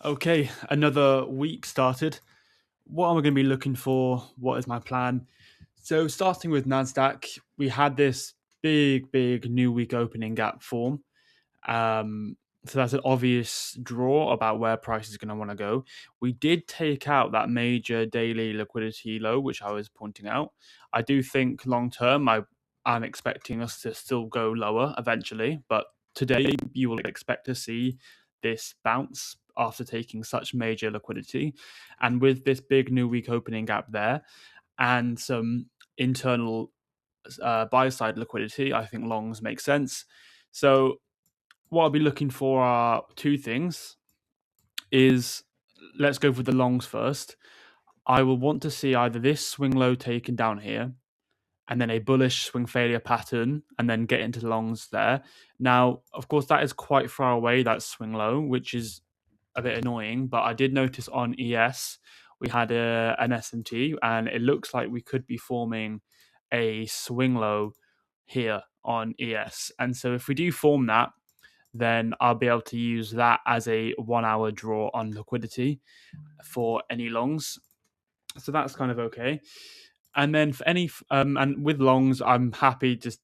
Okay, another week started. What am I going to be looking for? What is my plan? So, starting with NASDAQ, we had this big new week opening gap form. Um, so, that's an obvious draw about where price is going to want to go. We did take out that major daily liquidity low, which I was pointing out. I do think long term, I'm expecting us to still go lower eventually, but today you will expect to see this bounce after taking such major liquidity. And with this big new week opening gap there and some internal buy side liquidity, I think longs make sense. So, what I'll be looking for are two things. Is let's go for the longs first. I will want to see either this swing low taken down here and then a bullish swing failure pattern and then get into the longs there. Now, of course, that is quite far away, that swing low, which is a bit annoying, but I did notice on ES we had an SMT and it looks like we could be forming a swing low here on ES. And so if we do form that, then I'll be able to use that as a 1 hour draw on liquidity for any longs. So that's kind of okay. And then for any and with longs, I'm happy. Just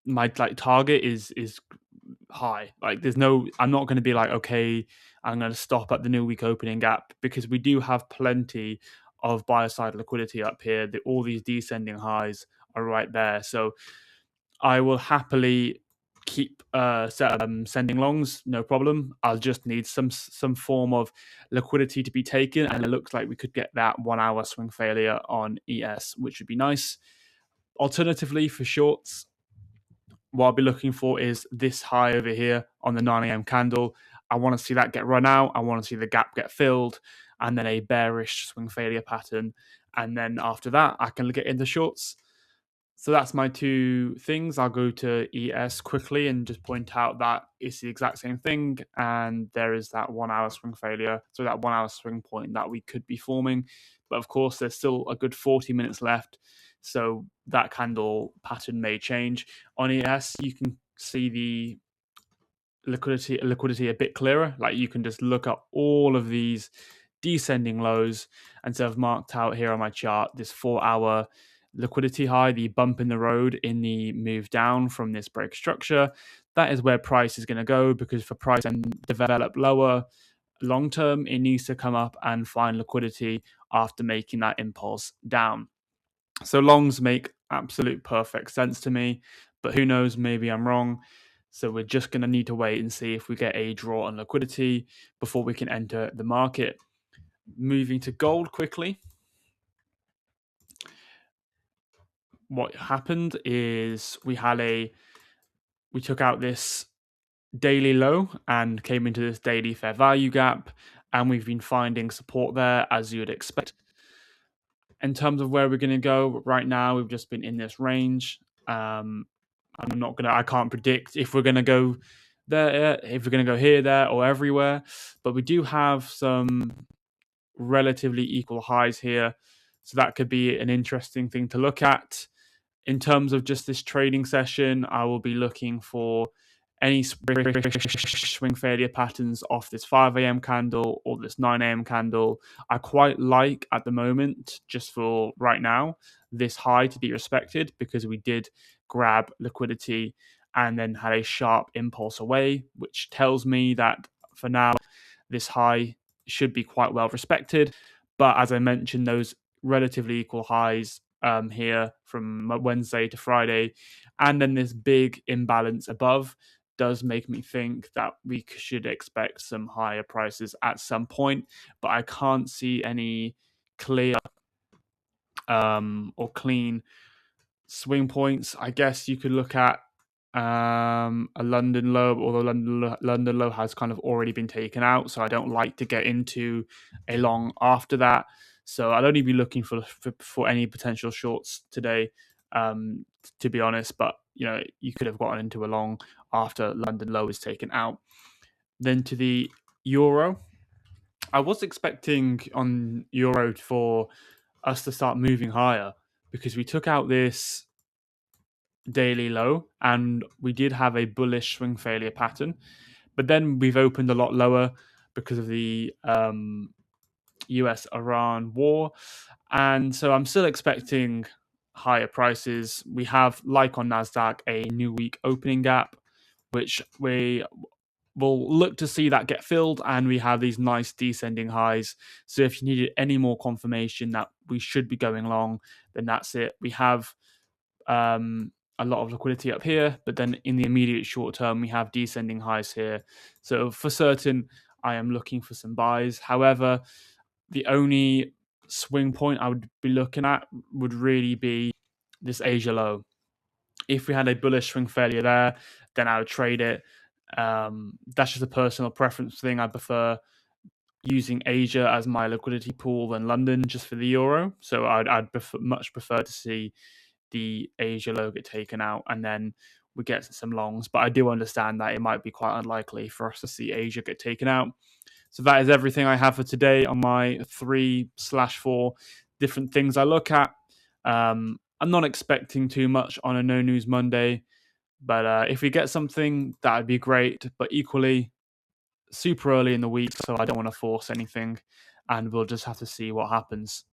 my target is high. Like there's no, I'm not going to be like, okay, I'm going to stop at the new week opening gap because we do have plenty of buyer side liquidity up here. All these descending highs are right there. So I will happily keep sending longs, no problem. I'll just need some form of liquidity to be taken, and it looks like we could get that 1 hour swing failure on ES, which would be nice. Alternatively, for shorts, what I'll be looking for is this high over here on the 9 a.m. candle. I want to see that get run out. I want to see the gap get filled, and then a bearish swing failure pattern. And then after that, I can get into shorts. So that's my two things. I'll go to ES quickly and just point out that it's the exact same thing. And there is that 1 hour swing failure. So that 1 hour swing point that we could be forming. But of course, there's still a good 40 minutes left. So that candle pattern may change. On ES, you can see the liquidity a bit clearer. Like you can just look at all of these descending lows. And so I've marked out here on my chart this 4 hour liquidity high, the bump in the road in the move down from this break structure. That is where price is going to go, because for price and develop lower long term, it needs to come up and find liquidity after making that impulse down. So longs make absolute perfect sense to me, but who knows, maybe I'm wrong. So we're just going to need to wait and see if we get a draw on liquidity before we can enter the market. Moving to gold quickly. What happened is we took out this daily low and came into this daily fair value gap, and we've been finding support there as you would expect. In terms of where we're going to go right now, we've just been in this range. I can't predict if we're going to go there, if we're going to go here, there, or everywhere, but we do have some relatively equal highs here. So that could be an interesting thing to look at. In terms of just this trading session, I will be looking for any swing failure patterns off this 5 a.m. candle or this 9 a.m. candle. I quite like at the moment, just for right now, this high to be respected because we did grab liquidity and then had a sharp impulse away, which tells me that for now, this high should be quite well respected. But as I mentioned, those relatively equal highs here from Wednesday to Friday, and then this big imbalance above does make me think that we should expect some higher prices at some point, but I can't see any clear or clean swing points. I guess you could look at a London low, although London low has kind of already been taken out, so I don't like to get into a long after that. So I'd only be looking for any potential shorts today, to be honest. But you could have gotten into a long after London low is taken out. Then to the euro, I was expecting on euro for us to start moving higher because we took out this daily low and we did have a bullish swing failure pattern, but then we've opened a lot lower. because of the US-Iran war. And so I'm still expecting higher prices. We have, like on NASDAQ, a new week opening gap, which we will look to see that get filled, and we have these nice descending highs. So if you needed any more confirmation that we should be going long, then that's it. We have a lot of liquidity up here, but then in the immediate short term, we have descending highs here. So for certain, I am looking for some buys. However, the only swing point I would be looking at would really be this Asia low. If we had a bullish swing failure there, then I would trade it. That's just a personal preference thing. I prefer using Asia as my liquidity pool than London just for the euro. So I'd much prefer to see the Asia low get taken out and then we get some longs. But I do understand that it might be quite unlikely for us to see Asia get taken out. So that is everything I have for today on my 3/4 different things I look at. I'm not expecting too much on a No News Monday, but if we get something, that would be great. But equally, super early in the week, so I don't want to force anything, and we'll just have to see what happens.